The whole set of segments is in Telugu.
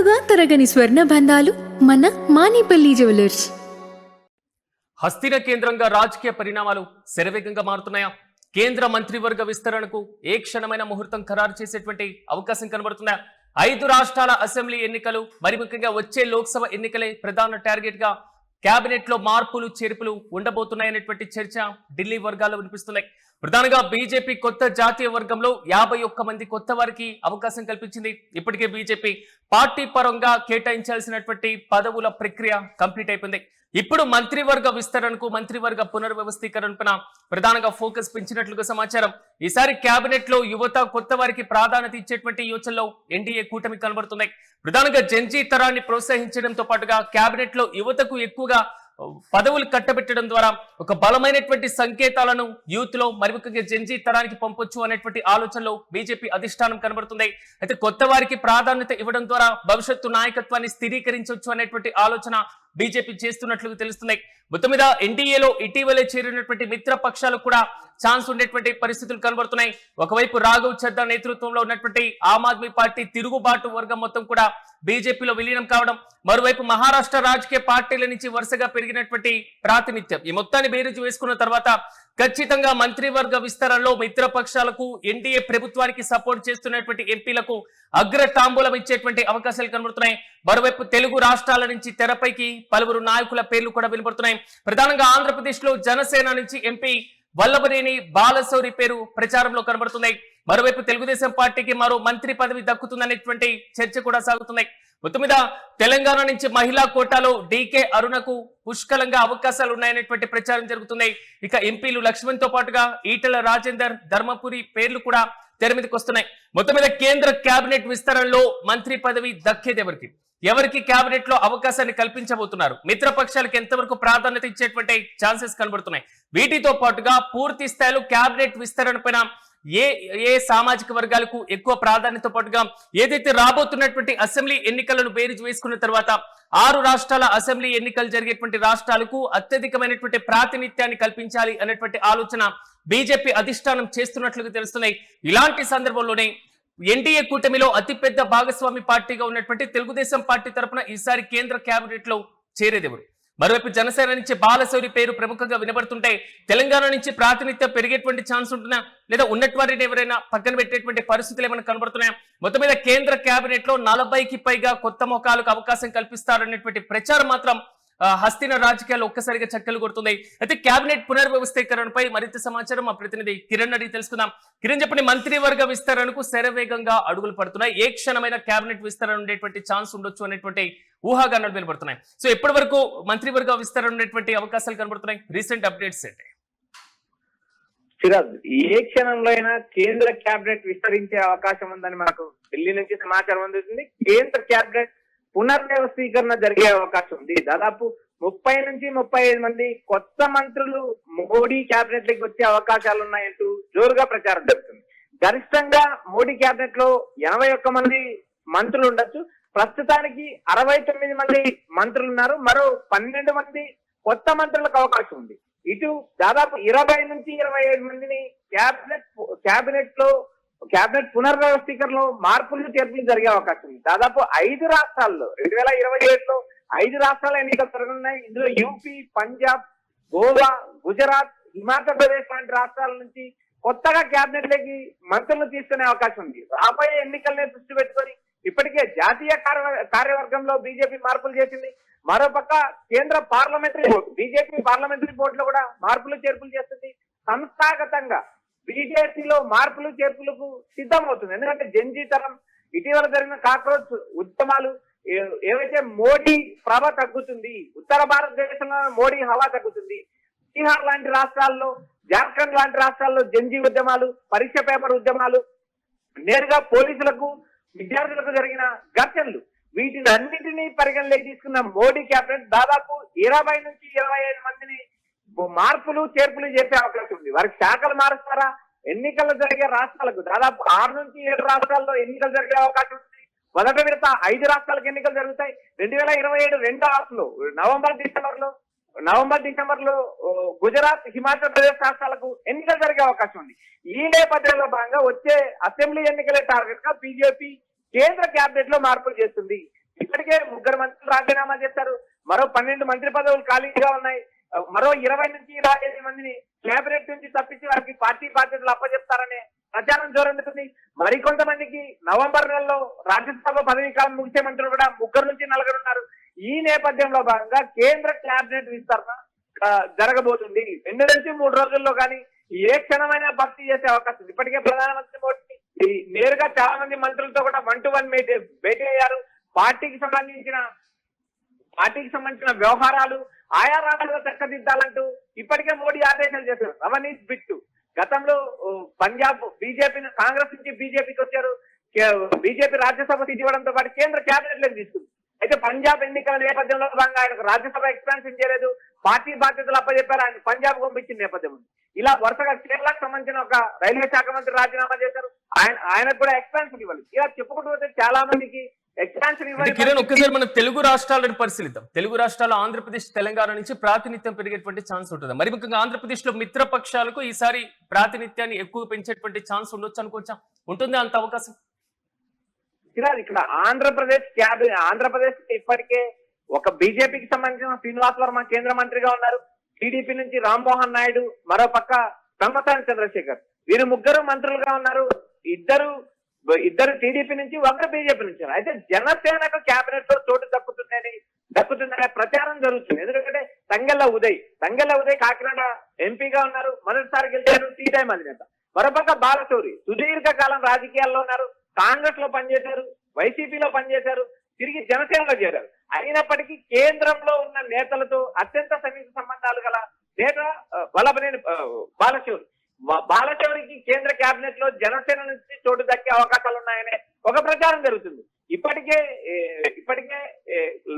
తరాలుగా తరగని స్వర్ణ బంధాలు మన మానిపల్లి జ్యువెలర్స్. హస్తిన కేంద్రంగా రాజకీయ పరిణామాలు శరవేగంగా మారుతున్నాయా? కేంద్ర మంత్రివర్గ విస్తరణకు ఏ క్షణమైన ముహూర్తం ఖరారు చేసేటువంటి అవకాశం కనబడుతుందా? 5 రాష్ట్రాల అసెంబ్లీ ఎన్నికలు, మరి ముఖ్యంగా వచ్చే లోక్సభ ఎన్నికలే ప్రధాన టార్గెట్ గా కేబినెట్ లో మార్పులు చేర్పులు ఉండబోతున్నాయనేటువంటి చర్చ ఢిల్లీ వర్గాల్లో వినిపిస్తున్నాయి. ప్రధానంగా బీజేపీ కొత్త జాతీయ వర్గంలో 51 మంది కొత్త వారికి అవకాశం కల్పించింది. ఇప్పటికే బీజేపీ పార్టీ పరంగా కేటాయించాల్సినటువంటి పదవుల ప్రక్రియ కంప్లీట్ అయిపోయింది. ఇప్పుడు మంత్రివర్గ విస్తరణకు, మంత్రివర్గ పునర్వ్యవస్థీకరణపైన ప్రధానంగా ఫోకస్ పెంచినట్లుగా సమాచారం. ఈసారి కేబినెట్ లో యువత, కొత్త వారికి ప్రాధాన్యత ఇచ్చేటువంటి యోచనలో ఎన్డీఏ కూటమి కనబడుతున్నాయి. ప్రధానంగా జంజీ తరాన్ని ప్రోత్సహించడంతో పాటుగా కేబినెట్ లో యువతకు ఎక్కువగా పదవులు కట్టబెట్టడం ద్వారా ఒక బలమైనటువంటి సంకేతాలను యూత్ లో, మరి ముఖ్యంగా జంజీ తరానికి పంపొచ్చు అనేటువంటి ఆలోచనలో బీజేపీ అధిష్టానం కనబడుతుంది. అయితే కొత్త వారికి ప్రాధాన్యత ఇవ్వడం ద్వారా భవిష్యత్తు నాయకత్వాన్ని స్థిరీకరించవచ్చు అనేటువంటి ఆలోచన బీజేపీ చేస్తున్నట్లు తెలుస్తున్నాయి. మొత్తం మీద ఎన్డీఏలో ఇటీవలే చేరినటువంటి మిత్ర పక్షాలకు కూడా ఛాన్స్ ఉండేటువంటి పరిస్థితులు కనబడుతున్నాయి. ఒకవైపు రాఘవ్ చద్దా నేతృత్వంలో ఉన్నటువంటి ఆమ్ ఆద్మీ పార్టీ తిరుగుబాటు వర్గం మొత్తం కూడా బీజేపీలో విలీనం కావడం, మరోవైపు మహారాష్ట్ర రాజకీయ పార్టీల నుంచి వరుసగా పెరిగినటువంటి ప్రాతినిధ్యం, ఈ మొత్తాన్ని బేరీజు వేసుకున్న తర్వాత ఖచ్చితంగా మంత్రివర్గ విస్తరణలో మిత్ర పక్షాలకు, ఎన్డీఏ ప్రభుత్వానికి సపోర్ట్ చేస్తున్నటువంటి ఎంపీలకు అగ్ర తాంబూలం ఇచ్చేటువంటి అవకాశాలు కనబడుతున్నాయి. మరోవైపు తెలుగు రాష్ట్రాల నుంచి తెరపైకి పలువురు నాయకుల పేర్లు కూడా వినబడుతున్నాయి. ప్రధానంగా ఆంధ్రప్రదేశ్ లో జనసేన నుంచి ఎంపీ వల్లభనేని బాలశౌరి పేరు ప్రచారంలో కనబడుతున్నాయి. మరోవైపు తెలుగుదేశం పార్టీకి మరో మంత్రి పదవి దక్కుతుందనేటువంటి చర్చ కూడా సాగుతున్నాయి. మొత్తం మీద తెలంగాణ నుంచి మహిళా కోటాలో డీకే అరుణకు పుష్కలంగా అవకాశాలు ఉన్నాయనేటువంటి ప్రచారం జరుగుతున్నాయి. ఇక ఎంపీలు లక్ష్మణ్ తో పాటుగా ఈటెల రాజేందర్, ధర్మపురి పేర్లు కూడా తెర మీదకి వస్తున్నాయి. మొత్తం మీద కేంద్ర కేబినెట్ విస్తరణలో మంత్రి పదవి దక్కేది ఎవరికి కేబినెట్ లో అవకాశాన్ని కల్పించబోతున్నారు? మిత్ర పక్షాలకు ఎంతవరకు ప్రాధాన్యత ఇచ్చేటువంటి ఛాన్సెస్ కనబడుతున్నాయి? వీటితో పాటుగా పూర్తి స్థాయిలో కేబినెట్ విస్తరణ పైన ఏ సామాజిక వర్గాలకు ఎక్కువ ప్రాధాన్యత పాటుగా ఏదైతే రాబోతున్నటువంటి అసెంబ్లీ ఎన్నికలను బేరీజు వేసుకున్న తర్వాత 6 రాష్ట్రాల అసెంబ్లీ ఎన్నికలు జరిగేటువంటి రాష్ట్రాలకు అత్యధికమైనటువంటి ప్రాతినిధ్యాన్ని కల్పించాలి అనేటువంటి ఆలోచన బీజేపీ అధిష్టానం చేస్తున్నట్లుగా తెలుస్తున్నాయి. ఇలాంటి సందర్భంలోనే ఎన్డీఏ కూటమిలో అతిపెద్ద భాగస్వామి పార్టీగా ఉన్నటువంటి తెలుగుదేశం పార్టీ తరఫున ఈసారి కేంద్ర కేబినెట్ లో చేరేదెవరు? మరోవైపు జనసేన నుంచి బాలశౌరి పేరు ప్రముఖంగా వినబడుతుంటే తెలంగాణ నుంచి ప్రాతినిధ్యం పెరిగేటువంటి ఛాన్స్ ఉంటున్నా, లేదా ఉన్నటి వారిని ఎవరైనా పక్కన పెట్టేటువంటి పరిస్థితులు ఏమైనా కనబడుతున్నాయా? మొత్తం మీద కేంద్ర కేబినెట్ లో 40కి పైగా కొత్త ముఖాలకు అవకాశం కల్పిస్తారనేటువంటి ప్రచారం మాత్రం హస్తిన రాజకీయాలు ఒక్కసారిగా చక్కలు కొడుతుంది. అయితే కేబినెట్ పునర్వ్యవస్థీకరణపై మరింత సమాచారం మా ప్రతినిధి కిరణ్ అడిగి తెలుసుకుందాం. కిరణ్, చెప్పండి, మంత్రివర్గ విస్తరణకు శరవేగంగా అడుగులు పడుతున్నాయి. ఏ క్షణమైన కేబినెట్ విస్తరణ ఉండేటువంటి ఛాన్స్ ఉండొచ్చు అనేటువంటి ఊహాగానాలు వినబడుతున్నాయి. సో ఎప్పటి వరకు మంత్రివర్గ విస్తరణ ఉండేటువంటి అవకాశాలు కనబడుతున్నాయి? రీసెంట్ అప్డేట్స్ ఏంటి? సిరాజ్, ఏ క్షణంలో అయినా కేంద్ర కేబినెట్ విస్తరించే అవకాశం ఉందని మనకు ఢిల్లీ నుంచి సమాచారం అందుతుంది. కేంద్ర కేబినెట్ పునర్వ్యవస్థీకరణ జరిగే అవకాశం ఉంది. దాదాపు 30 నుంచి 35 మంది కొత్త మంత్రులు మోడీ కేబినెట్ లోకి వచ్చే అవకాశాలు ఉన్నాయంటూ జోరుగా ప్రచారం జరుగుతుంది. గరిష్టంగా మోడీ కేబినెట్ లో 81 మంది మంత్రులు ఉండొచ్చు. ప్రస్తుతానికి 69 మంది మంత్రులు ఉన్నారు. మరో 12 మంది కొత్త మంత్రులకు అవకాశం ఉంది. ఇటు దాదాపు 20 నుంచి 27 మందిని కేబినెట్ పునర్వ్యవస్థీకరణలో మార్పులు చేర్పులు జరిగే అవకాశం ఉంది. దాదాపు 5 రాష్ట్రాల్లో 2027లో 5 రాష్ట్రాల ఎన్నికలు జరగనున్నాయి. ఇందులో యూపీ, పంజాబ్, గోవా, గుజరాత్, హిమాచల్ ప్రదేశ్ లాంటి రాష్ట్రాల నుంచి కొత్తగా కేబినెట్ లోకి మంత్రులు తీసుకునే అవకాశం ఉంది. రాబోయే ఎన్నికలనే దృష్టి పెట్టుకొని ఇప్పటికే జాతీయ కార్యవర్గంలో బీజేపీ మార్పులు చేసింది. మరోపక్క కేంద్ర పార్లమెంటరీ బోర్డు, బీజేపీ పార్లమెంటరీ బోర్డులో కూడా మార్పులు చేర్పులు చేస్తుంది. సంస్థాగతంగా బీజేపీలో మార్పులు చేర్పులకు సిద్ధమవుతుంది. ఎందుకంటే జంజీ తరం, ఇటీవల జరిగిన కాక్రోచ్ ఉద్యమాలు, ఏవైతే మోడీ ప్రభ తగ్గుతుంది, ఉత్తర భారతదేశంలో మోడీ హవా తగ్గుతుంది. బీహార్ లాంటి రాష్ట్రాల్లో, జార్ఖండ్ లాంటి రాష్ట్రాల్లో జంజీ ఉద్యమాలు, పరీక్ష పేపర్ ఉద్యమాలు, నేరుగా పోలీసులకు, విద్యార్థులకు జరిగిన ఘర్షణలు, వీటినన్నింటినీ పరిగణలోకి తీసుకున్న మోడీ కేబినెట్ దాదాపు 20 నుంచి 25 మందిని మార్పులు చేర్పులు చేసే అవకాశం ఉంది. వారికి శాఖలు మారుస్తారా? ఎన్నికలు జరిగే రాష్ట్రాలకు దాదాపు 6 నుంచి 7 రాష్ట్రాల్లో ఎన్నికలు జరిగే అవకాశం ఉంది. మొదటి విడత 5 రాష్ట్రాలకు ఎన్నికలు జరుగుతాయి. 2027 రెండో హాఫ్లో నవంబర్ డిసెంబర్ లో గుజరాత్, హిమాచల్ ప్రదేశ్ రాష్ట్రాలకు ఎన్నికలు జరిగే అవకాశం ఉంది. ఈ నేపథ్యంలో భాగంగా వచ్చే అసెంబ్లీ ఎన్నికలే టార్గెట్ గా బీజేపీ కేంద్ర కేబినెట్ లో మార్పులు చేస్తుంది. ఇప్పటికే 3 మంత్రులు రాజీనామా చేశారు. మరో 12 మంత్రి పదవులు ఖాళీగా ఉన్నాయి. మరో 20 నుంచి 25 మందిని కేబినెట్ నుంచి తప్పించి వారికి పార్టీ బాధ్యతలు అప్పచెప్తారనే ప్రచారం జోరందుతుంది. మరికొంతమందికి నవంబర్ నెలలో రాజ్యసభ పదవీ కాలం ముగిసే మంత్రులు కూడా 3 నుంచి 4 ఉన్నారు. ఈ నేపథ్యంలో భాగంగా కేంద్ర కేబినెట్ విస్తరణ జరగబోతుంది. 2 నుంచి 3 రోజుల్లో కానీ ఏ క్షణమైనా భర్తీ చేసే అవకాశం ఉంది. ఇప్పటికే ప్రధానమంత్రి మోడీ నేరుగా చాలా మంది మంత్రులతో కూడా 1-to-1 భేటీ అయ్యారు. పార్టీకి సంబంధించిన వ్యవహారాలు ఆయా రాష్ట్రాల్లో చక్కదిద్దాలంటూ ఇప్పటికే మోడీ ఆదేశాలు చేశారు. రవనీష్ బిట్టు గతంలో పంజాబ్ కాంగ్రెస్ నుంచి బీజేపీకి వచ్చారు. బీజేపీ రాజ్యసభ సీట్ ఇవ్వడంతో పాటు కేంద్ర కేబినెట్ లోకి తీసుకుంది. అయితే పంజాబ్ ఎన్నికల నేపథ్యంలో భాగంగా ఆయనకు రాజ్యసభ ఎక్స్పాన్షన్ చేయలేదు, పార్టీ బాధ్యతలు అప్పచెప్పారు, ఆయన పంజాబ్ పంపించిన నేపథ్యం ఉంది. ఇలా వరుసగా కేరళకు సంబంధించిన ఒక రైల్వే శాఖ మంత్రి రాజీనామా చేశారు. ఆయనకు కూడా ఎక్స్పాన్షన్ ఇవ్వాలి. ఇలా చెప్పుకుంటూ పోతే చాలా మందికి ఎక్స్పాన్షన్ ఇవ్వాలి. కిరణ్, ఒక్కసారి మనం తెలుగు రాష్ట్రాలను పరిశీలిద్దాం. తెలుగు రాష్ట్రాల్లో ఆంధ్రప్రదేశ్, తెలంగాణ నుంచి ప్రాతినిధ్యం పెరిగేటువంటి ఛాన్స్ ఉంటుంది. మరి ముఖ్యంగా ఆంధ్రప్రదేశ్ లో మిత్రపక్షాలకు ఈసారి ప్రాతినిధ్యాన్ని ఎక్కువ పెంచేటువంటి ఛాన్స్ ఉండొచ్చు అనుకోవచ్చా? ఉంటుంది అంత అవకాశం? ఇక్కడ ఆంధ్రప్రదేశ్ ఇప్పటికే ఒక బీజేపీకి సంబంధించిన శ్రీనివాస్ వర్మ కేంద్ర మంత్రిగా ఉన్నారు. టీడీపీ నుంచి రామ్మోహన్ నాయుడు, మరో పక్క పెమ్మసాని చంద్రశేఖర్, వీరు 3 మంత్రులుగా ఉన్నారు. ఇద్దరు టీడీపీ నుంచి, ఒకరు బీజేపీ నుంచి. అయితే జనసేనకు కేబినెట్ లో చోటు దక్కుతుందనే ప్రచారం జరుగుతుంది. ఎందుకంటే తంగెళ్ల ఉదయ్ కాకినాడ ఎంపీగా ఉన్నారు, మొదటిసారి గెలిచారు, టీ టైం అధినేత. మరోపక్క బాలశౌరి సుదీర్ఘకాలం రాజకీయాల్లో ఉన్నారు, కాంగ్రెస్ లో పనిచేశారు, వైసీపీలో పనిచేశారు, తిరిగి జనసేనలో చేరారు. అయినప్పటికీ కేంద్రంలో ఉన్న నేతలతో అత్యంత సన్నిహిత సంబంధాలు గల నేత వల్లభనేని బాలశౌరికి కేంద్ర కేబినెట్ లో జనసేన నుంచి చోటు దక్కే అవకాశాలు ఉన్నాయనే ఒక ప్రచారం జరుగుతుంది. ఇప్పటికే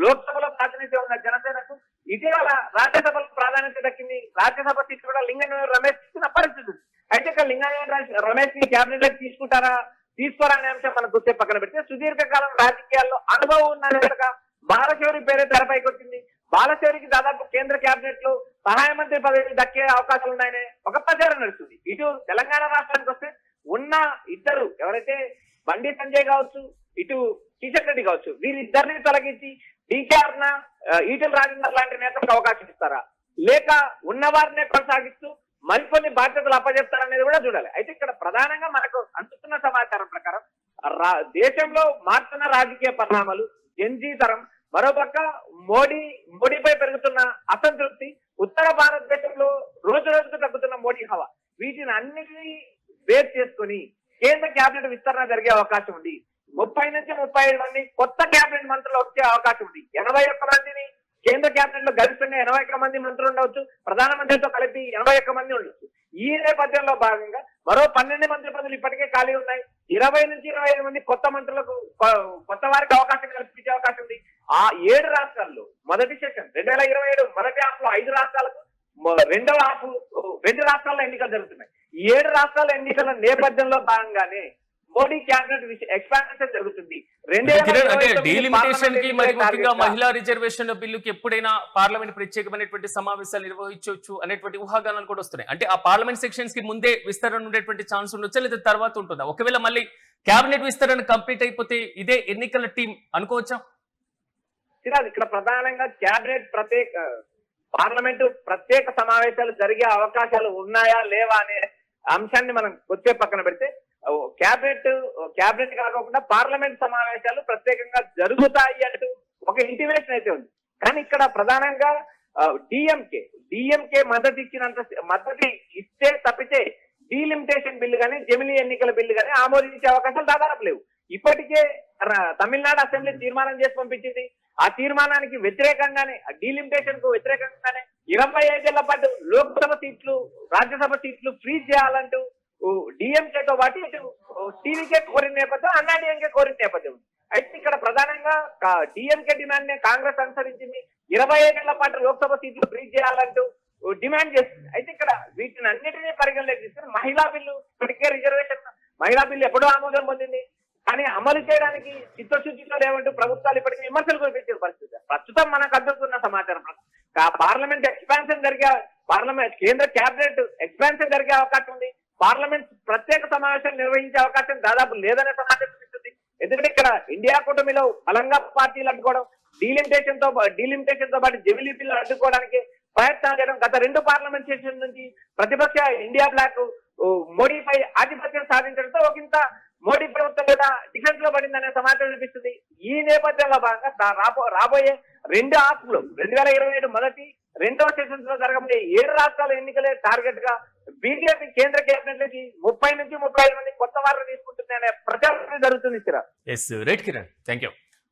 లోక్సభలో ప్రాతినిధ్యం ఉన్న జనసేనకు ఇటీవల రాజ్యసభలో ప్రాధాన్యత దక్కింది. రాజ్యసభ సీట్లు కూడా లింగనవేరు రమేష్ ఇచ్చిన పరిస్థితి. అయితే ఇక్కడ లింగనవేరు రమేష్ ని కేబినెట్ లోకి తీసుకోరా అనే అంశం మనకు గుర్తే పక్కన పెడితే, సుదీర్ఘకాలం రాజకీయాల్లో అనుభవం ఉన్న నేతగా బాలశౌరి పేరే తెరపైకి వచ్చింది. బాలశౌరికి దాదాపు కేంద్ర కేబినెట్ లో సహాయ మంత్రి పదవి దక్కే అవకాశాలు ఉన్నాయనే ఒక ప్రచారం నడుస్తుంది. ఇటు తెలంగాణ రాష్ట్రానికి వస్తే ఉన్న ఇద్దరు ఎవరైతే బండి సంజయ్ కావచ్చు, ఇటు కిషన్ రెడ్డి కావచ్చు, వీరిద్దరిని తొలగించి డీకేఆర్న ఈటెల రాజేందర్ లాంటి నేతలకు అవకాశం ఇస్తారా, లేక ఉన్నవారినే కొనసాగిస్తూ మరికొన్ని బాధ్యతలు అప్పచెప్తారనేది కూడా చూడాలి. అయితే ఇక్కడ ప్రధానంగా మనకు అందుతున్న సమాచారం ప్రకారం దేశంలో మారుతున్న రాజకీయ పరిణామాలు, జెన్జీ తరం, మరోపక్క మోడీపై పెరుగుతున్న అసంతృప్తి, ఉత్తర భారతదేశంలో రోజు రోజుకు తగ్గుతున్న మోడీ హవా, వీటిని అన్నిటినీ బేస్ చేసుకుని కేంద్ర కేబినెట్ విస్తరణ జరిగే అవకాశం ఉంది. 30 నుంచి 35 మంది కొత్త కేబినెట్ మంత్రులు వచ్చే అవకాశం ఉంది. 81 మందిని కేంద్ర కేబినెట్ లో గరిష్టంగా 81 మంది మంత్రులు ఉండవచ్చు, ప్రధానమంత్రితో కలిపి 81 మంది ఉండొచ్చు. ఈ నేపథ్యంలో భాగంగా మరో 12 మంత్రి పదవులు ఇప్పటికే ఖాళీ ఉన్నాయి. 20 నుంచి 25 మంది కొత్త మంత్రులకు, కొత్త వారికి అవకాశం కల్పించే అవకాశం ఉంది. ఆ 7 రాష్ట్రాల్లో మొదటి సెషన్ 2027 మొదటి హాఫ్ లో 5 రాష్ట్రాలకు, రెండవ హాఫ్ 2 రాష్ట్రాల్లో ఎన్నికలు జరుగుతున్నాయి. ఈ 7 రాష్ట్రాల ఎన్నికల నేపథ్యంలో భాగంగానే మోడీ క్యాబినెట్ ఎక్స్పాన్షన్ జరుగుతుంది. డీలిమిటేషన్ కి మరి ముఖ్యంగా మహిళా రిజర్వేషన్ బిల్లుకి ఎప్పుడైనా పార్లమెంట్ ప్రత్యేకమైనటువంటి సమావేశాలు నిర్వహించవచ్చు అనేటువంటి ఊహాగానాలు కూడా వస్తున్నాయి. అంటే ఆ పార్లమెంట్ సెక్షన్స్ కి ముందే విస్తరణ ఉండేటువంటి ఛాన్స్ ఉండొచ్చా, లేదా తర్వాత ఉంటుందా? ఒకవేళ మళ్ళీ క్యాబినెట్ విస్తరణ కంప్లీట్ అయిపోతే ఇదే ఎన్నికల టీం అనుకోవచ్చా? ఇక్కడ ప్రధానంగా క్యాబినెట్ పార్లమెంటు ప్రత్యేక సమావేశాలు జరిగే అవకాశాలు ఉన్నాయా లేవా అనే అంశాన్ని మనం వచ్చే పక్కన పెడితే, క్యాబినెట్ కాకుండా పార్లమెంట్ సమావేశాలు ప్రత్యేకంగా జరుగుతాయి అంటూ ఒక ఇంటిమేషన్ అయితే ఉంది. కానీ ఇక్కడ ప్రధానంగా డిఎంకే మద్దతు ఇస్తే తప్పితే డీలిమిటేషన్ బిల్లు కానీ జమిలీ ఎన్నికల బిల్లు కానీ ఆమోదించే అవకాశాలు దాదాపు లేవు. ఇప్పటికే తమిళనాడు అసెంబ్లీ తీర్మానం చేసి పంపించింది. ఆ తీర్మానానికి వ్యతిరేకంగానే, డీలిమిటేషన్ కు వ్యతిరేకంగానే 25 ఏళ్ల పాటు లోక్సభ సీట్లు, రాజ్యసభ సీట్లు ఫ్రీజ్ చేయాలంటూ డిఎంకేతో పాటు ఇటు టీవీకే కోరిన నేపథ్యం, అన్నా డిఎంకే కోరిన నేపథ్యం. అయితే ఇక్కడ ప్రధానంగా డిఎంకే డిమాండ్ నే కాంగ్రెస్ అనుసరించింది. 25 ఏళ్ల పాటు లోక్సభ సీట్లు ఫ్రీజ్ చేయాలంటూ డిమాండ్ చేస్తుంది. అయితే ఇక్కడ వీటిని అన్నిటినీ పరిగణలోకి తీసుకుని మహిళా బిల్లు, ఇప్పటికే రిజర్వేషన్ మహిళా బిల్లు ఎప్పుడో ఆమోదం పొందింది, కానీ అమలు చేయడానికి చిత్తశుద్ధితో లేవంటూ ప్రభుత్వాలు ఇప్పటికీ విమర్శలు కురిపించే పరిస్థితి. ప్రస్తుతం మనకు అందుతున్న సమాచారం పార్లమెంట్ ఎక్స్పాన్షన్ కేంద్ర కేబినెట్ ఎక్స్పాన్షన్ జరిగే అవకాశం ఉంది. పార్లమెంట్ ప్రత్యేక సమావేశాలు నిర్వహించే అవకాశం దాదాపు లేదనే సమాచారం ఇస్తుంది. ఎందుకంటే ఇక్కడ ఇండియా కూటమిలో బలంగా పార్టీలు అడ్డుకోవడం, డీలిమిటేషన్ తో పాటు జమిలిపీలు అడ్డుకోవడానికి ప్రయత్నాలు చేయడం, గత 2 పార్లమెంట్ సెషన్ నుంచి ప్రతిపక్ష ఇండియా బ్లాక్ మోడీపై ఆధిపత్యం సాధించడంతో ఒకంత మోడీ ప్రభుత్వం కూడా డిఫెన్స్ లో పడిందనే సమాచారం వినిపిస్తుంది. ఈ నేపథ్యంలో భాగంగా రాబోయే 2 ఆప్లు 2027 మొదటి 2వ సెషన్స్ లో జరగబోయే 7 రాష్ట్రాల ఎన్నికలే టార్గెట్ గా బీజేపీ కేంద్ర కేబినెట్ లోకి 30 నుంచి 35 మంది కొత్త వారిని తీసుకుంటుంది అనే ప్రచారం జరుగుతుంది. Yes right Kiran, thank you.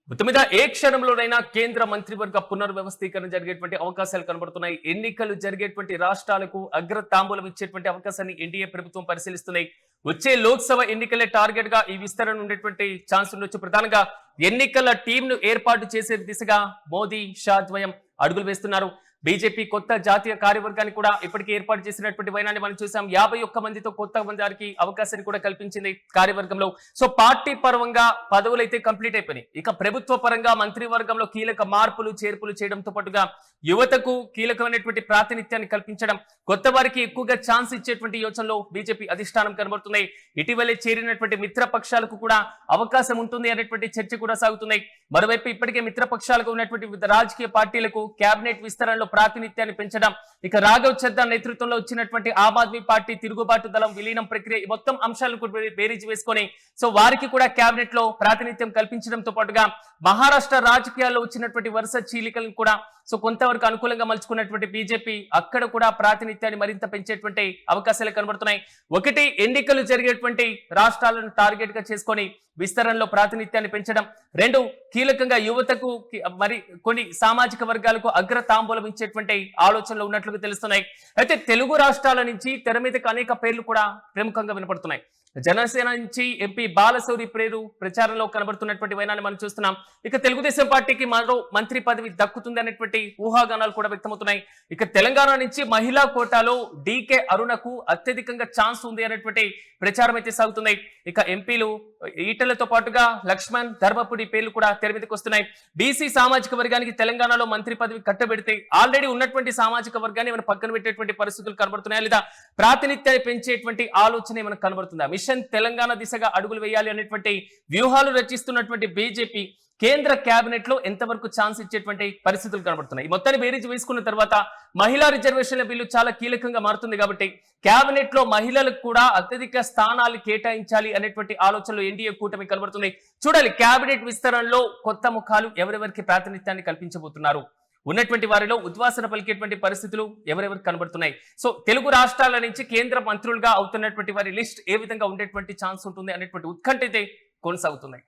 మొత్తం మీద ఏ క్షణంలోనైనా కేంద్ర మంత్రివర్గ పునర్వ్యవస్థీకరణ జరిగేటువంటి అవకాశాలు కనబడుతున్నాయి. ఎన్నికలు జరిగేటువంటి రాష్ట్రాలకు అగ్రతాంబూలం ఇచ్చేటువంటి అవకాశాన్ని ఎన్డీఏ ప్రభుత్వం పరిశీలిస్తున్నాయి. వచ్చే లోక్సభ ఎన్నికలే టార్గెట్ గా ఈ విస్తరణ ఉండేటువంటి ఛాన్స్ ఉండొచ్చు. ప్రధానంగా ఎన్నికల టీంను ఏర్పాటు చేసే దిశగా మోదీ షా ద్వయం అడుగులు వేస్తున్నారు. బీజేపీ కొత్త జాతీయ కార్యవర్గాన్ని కూడా ఇప్పటికే ఏర్పాటు చేసినటువంటి వైనాన్ని మనం చూసాం. 51 మందితో కొత్త మందికి అవకాశాన్ని కూడా కల్పించింది కార్యవర్గంలో. సో పార్టీ పరంగా పదవులు అయితే కంప్లీట్ అయిపోయినాయి. ఇక ప్రభుత్వ పరంగా మంత్రివర్గంలో కీలక మార్పులు చేర్పులు చేయడంతో పాటుగా యువతకు కీలకమైనటువంటి ప్రాతినిధ్యాన్ని కల్పించడం, కొత్త వారికి ఎక్కువగా ఛాన్స్ ఇచ్చేటువంటి యోచనలో బీజేపీ అధిష్టానం కనబడుతున్నాయి. ఇటీవలే చేరినటువంటి మిత్ర పక్షాలకు కూడా అవకాశం ఉంటుంది అనేటువంటి చర్చ కూడా సాగుతున్నాయి. మరోవైపు ఇప్పటికే మిత్ర పక్షాలకు ఉన్నటువంటి వివిధ రాజకీయ పార్టీలకు కేబినెట్ విస్తరణలో ప్రాతినిధ్యాన్ని పెంచడం, ఇక రాఘవ్ చద్దా నేతృత్వంలో వచ్చినటువంటి ఆమ్ ఆద్మీ పార్టీ తిరుగుబాటు దళం విలీనం ప్రక్రియ, ఈ మొత్తం అంశాలను బేరీజు వేసుకొని సో వారికి కూడా కేబినెట్ లో ప్రాతినిధ్యం కల్పించడంతో పాటుగా మహారాష్ట్ర రాజకీయాల్లో వచ్చినటువంటి వరుస చీలికలను కూడా సో కొంతవరకు అనుకూలంగా మలుచుకున్నటువంటి బీజేపీ అక్కడ కూడా ప్రాతినిధ్యాన్ని మరింత పెంచేటువంటి అవకాశాలు కనబడుతున్నాయి. ఒకటి, ఎన్నికలు జరిగేటువంటి రాష్ట్రాలను టార్గెట్ గా చేసుకొని విస్తరణలో ప్రాతినిధ్యాన్ని పెంచడం. 2, కీలకంగా యువతకు మరి కొన్ని సామాజిక వర్గాలకు అగ్రతాంబూలం ఇచ్చేటువంటి ఆలోచనలు ఉన్నట్లుగా తెలుస్తున్నాయి. అయితే తెలుగు రాష్ట్రాల నుంచి తెర మీదకి అనేక పేర్లు కూడా ప్రముఖంగా వినపడుతున్నాయి. జనసేన నుంచి ఎంపీ బాలశౌరి పేరు ప్రచారంలో కనబడుతున్నటువంటి వైనాన్ని మనం చూస్తున్నాం. ఇక తెలుగుదేశం పార్టీకి మరో మంత్రి పదవి దక్కుతుంది అనేటువంటి ఊహాగానాలు కూడా వ్యక్తమవుతున్నాయి. ఇక తెలంగాణ నుంచి మహిళా కోటాలో డీకే అరుణకు అత్యధికంగా ఛాన్స్ ఉంది అనేటువంటి ప్రచారం అయితే సాగుతున్నాయి. ఇక ఎంపీలు ఈటలతో పాటుగా లక్ష్మణ్, ధర్మపురి పేర్లు కూడా తెర మీదకి వస్తున్నాయి. బీసీ సామాజిక వర్గానికి తెలంగాణలో మంత్రి పదవి కట్టబెడితే ఆల్రెడీ ఉన్నటువంటి సామాజిక వర్గాన్ని మనం పక్కన పెట్టేటువంటి పరిస్థితులు కనబడుతున్నాయా, లేదా ప్రాతినిధ్యాన్ని పెంచేటువంటి ఆలోచన మనకు కనబడుతుందా? మిషన్ తెలంగాణ దిశగా అడుగులు వేయాలి అనేటువంటి వ్యూహాలు రచిస్తున్నటువంటి బీజేపీ కేంద్ర కేబినెట్ లో ఎంతవరకు ఛాన్స్ ఇచ్చేటువంటి పరిస్థితులు కనబడుతున్నాయి. ఈ మొత్తాన్ని బేరీజు వేసుకున్న తర్వాత మహిళా రిజర్వేషన్ల బిల్లు చాలా కీలకంగా మారుతుంది కాబట్టి కేబినెట్ లో మహిళలకు కూడా అత్యధిక స్థానాలు కేటాయించాలి అనేటువంటి ఆలోచనలు ఎన్డీఏ కూటమి కనబడుతుంది. చూడాలి కేబినెట్ విస్తరణలో కొత్త ముఖాలు ఎవరెవరికి ప్రాతినిధ్యాన్ని కల్పించబోతున్నారు, ఉన్నటువంటి వారిలో ఉద్వాసన పలికేటువంటి పరిస్థితులు ఎవరెవరికి కనబడుతున్నాయి. సో తెలుగు రాష్ట్రాల నుంచి కేంద్ర మంత్రులుగా అవుతున్నటువంటి వారి లిస్ట్ ఏ విధంగా ఉండేటువంటి ఛాన్స్ ఉంటుంది అనేటువంటి ఉత్కంఠ అయితే కొనసాగుతున్నాయి.